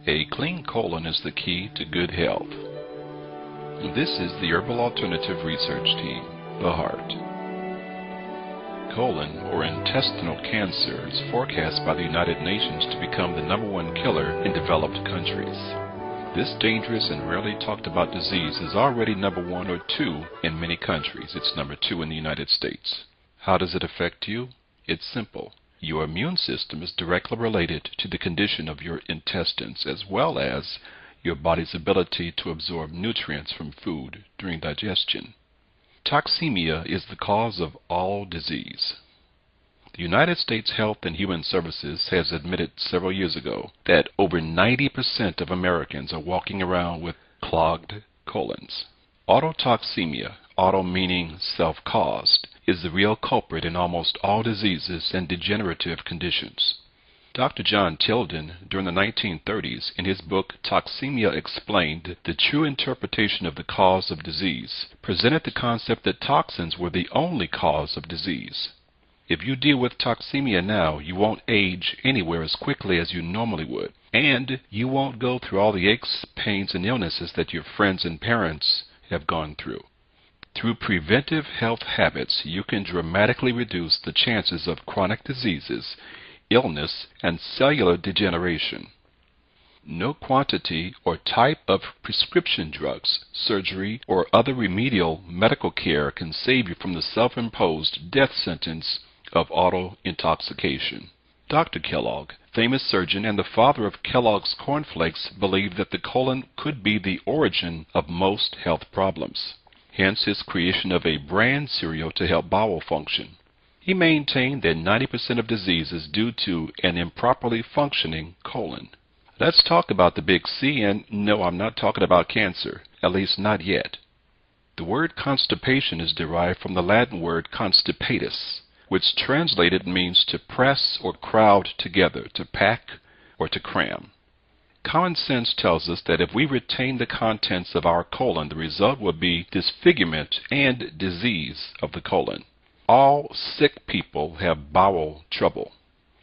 A clean colon is the key to good health. This is the Herbal Alternative Research Team, the Heart. Colon or intestinal cancer is forecast by the United Nations to become the #1 killer in developed countries. This dangerous and rarely talked about disease is already #1 or 2 in many countries. It's #2 in the United States. How does it affect you? It's simple. Your immune system is directly related to the condition of your intestines as well as your body's ability to absorb nutrients from food during digestion. Toxemia is the cause of all disease. The United States Health and Human Services has admitted several years ago that over 90% of Americans are walking around with clogged colons. Autotoxemia, auto meaning self-caused, is the real culprit in almost all diseases and degenerative conditions. Dr. John Tilden, during the 1930s, in his book Toxemia Explained, the true interpretation of the cause of disease, presented the concept that toxins were the only cause of disease. If you deal with toxemia now, you won't age anywhere as quickly as you normally would, and you won't go through all the aches, pains, and illnesses that your friends and parents have gone through. Through preventive health habits, you can dramatically reduce the chances of chronic diseases, illness, and cellular degeneration. No quantity or type of prescription drugs, surgery, or other remedial medical care can save you from the self-imposed death sentence of auto-intoxication. Dr. Kellogg, famous surgeon and the father of Kellogg's cornflakes, believed that the colon could be the origin of most health problems. Hence his creation of a brand cereal to help bowel function. He maintained that 90% of disease is due to an improperly functioning colon. Let's talk about the big C, and no, I'm not talking about cancer, at least not yet. The word constipation is derived from the Latin word constipatus, which translated means to press or crowd together, to pack or to cram. Common sense tells us that if we retain the contents of our colon, the result will be disfigurement and disease of the colon. All sick people have bowel trouble.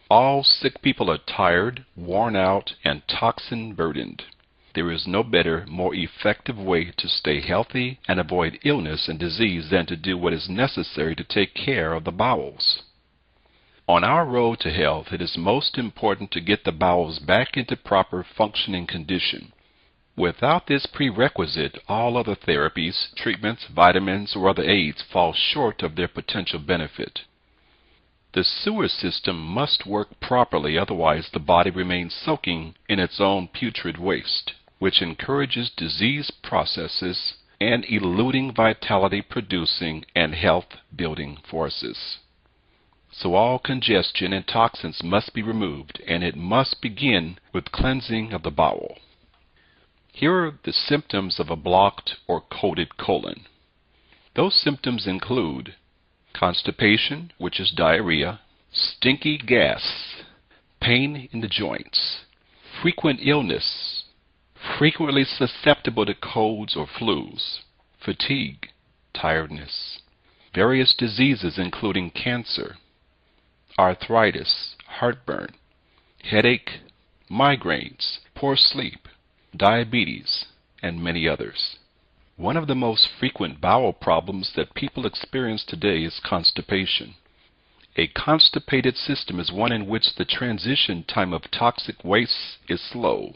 All sick people are tired, worn out, and toxin-burdened. There is no better, more effective way to stay healthy and avoid illness and disease than to do what is necessary to take care of the bowels. On our road to health, it is most important to get the bowels back into proper functioning condition. Without this prerequisite, all other therapies, treatments, vitamins, or other aids fall short of their potential benefit. The sewer system must work properly, otherwise the body remains soaking in its own putrid waste, which encourages disease processes and eluding vitality-producing and health-building forces. So all congestion and toxins must be removed, and it must begin with cleansing of the bowel. Here are the symptoms of a blocked or coated colon. Those symptoms include constipation, which is diarrhea, stinky gas, pain in the joints, frequent illness, frequently susceptible to colds or flus, fatigue, tiredness, various diseases including cancer, arthritis, heartburn, headache, migraines, poor sleep, diabetes, and many others. One of the most frequent bowel problems that people experience today is constipation. A constipated system is one in which the transition time of toxic waste is slow.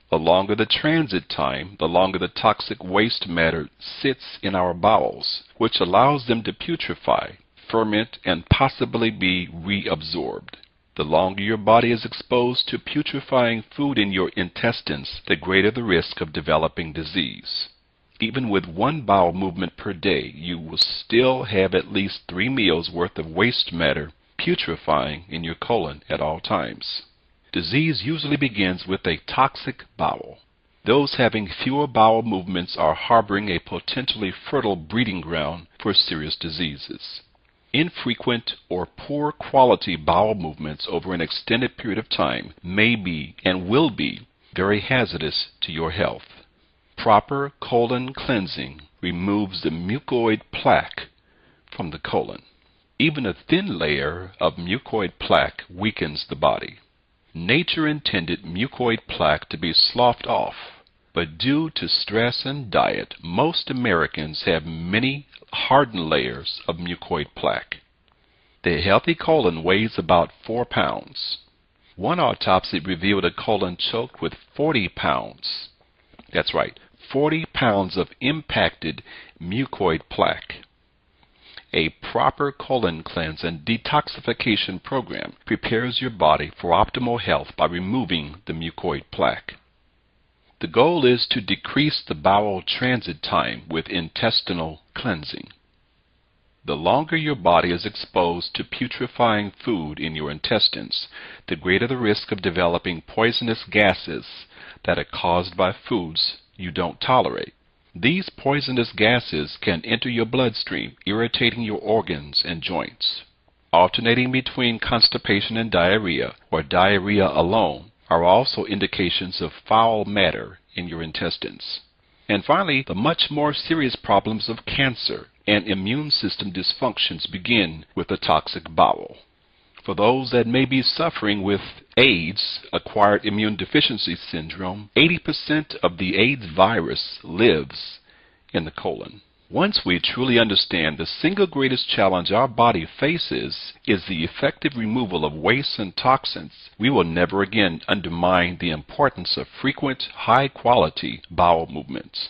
The longer the transit time, the longer the toxic waste matter sits in our bowels, which allows them to putrefy, ferment, and possibly be reabsorbed. The longer your body is exposed to putrefying food in your intestines, the greater the risk of developing disease. Even with one bowel movement per day, you will still have at least 3 meals worth of waste matter putrefying in your colon at all times. Disease usually begins with a toxic bowel. Those having fewer bowel movements are harboring a potentially fertile breeding ground for serious diseases. Infrequent or poor quality bowel movements over an extended period of time may be and will be very hazardous to your health. Proper colon cleansing removes the mucoid plaque from the colon. Even a thin layer of mucoid plaque weakens the body. Nature intended mucoid plaque to be sloughed off, but due to stress and diet, most Americans have many hardened layers of mucoid plaque. The healthy colon weighs about 4 pounds. One autopsy revealed a colon choked with 40 pounds. That's right, 40 pounds of impacted mucoid plaque. A proper colon cleanse and detoxification program prepares your body for optimal health by removing the mucoid plaque. The goal is to decrease the bowel transit time with intestinal cleansing. The longer your body is exposed to putrefying food in your intestines, the greater the risk of developing poisonous gases that are caused by foods you don't tolerate. These poisonous gases can enter your bloodstream, irritating your organs and joints. Alternating between constipation and diarrhea, or diarrhea alone, are also indications of foul matter in your intestines. And finally, the much more serious problems of cancer and immune system dysfunctions begin with a toxic bowel. For those that may be suffering with AIDS, acquired immune deficiency syndrome, 80% of the AIDS virus lives in the colon. Once we truly understand the single greatest challenge our body faces is the effective removal of wastes and toxins, we will never again undermine the importance of frequent, high-quality bowel movements.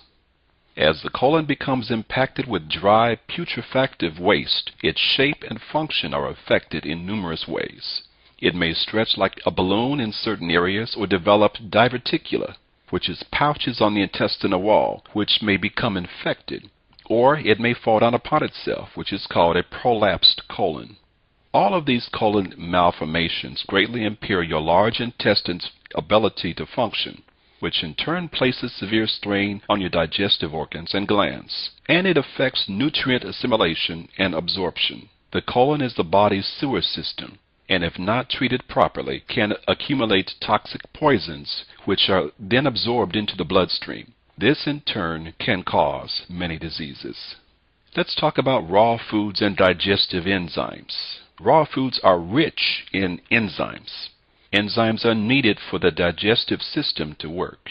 As the colon becomes impacted with dry, putrefactive waste, its shape and function are affected in numerous ways. It may stretch like a balloon in certain areas or develop diverticula, which is pouches on the intestinal wall, which may become infected. Or it may fall down upon itself, which is called a prolapsed colon. All of these colon malformations greatly impair your large intestine's ability to function, which in turn places severe strain on your digestive organs and glands, and it affects nutrient assimilation and absorption. The colon is the body's sewer system, and if not treated properly, can accumulate toxic poisons, which are then absorbed into the bloodstream. This in turn can cause many diseases. Let's talk about raw foods and digestive enzymes. Raw foods are rich in enzymes. Enzymes are needed for the digestive system to work.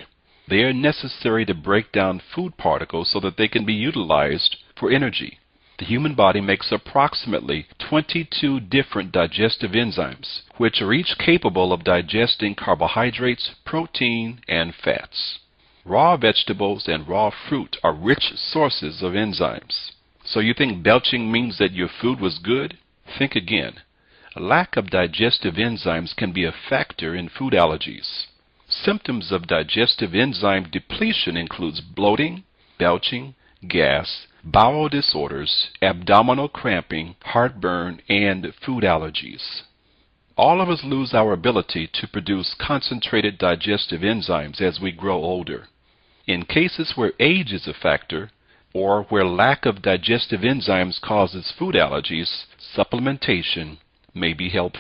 They are necessary to break down food particles so that they can be utilized for energy. The human body makes approximately 22 different digestive enzymes, which are each capable of digesting carbohydrates, protein, and fats. Raw vegetables and raw fruit are rich sources of enzymes. So you think belching means that your food was good? Think again. A lack of digestive enzymes can be a factor in food allergies. Symptoms of digestive enzyme depletion includes bloating, belching, gas, bowel disorders, abdominal cramping, heartburn, and food allergies. All of us lose our ability to produce concentrated digestive enzymes as we grow older. In cases where age is a factor, or where lack of digestive enzymes causes food allergies, supplementation may be helpful.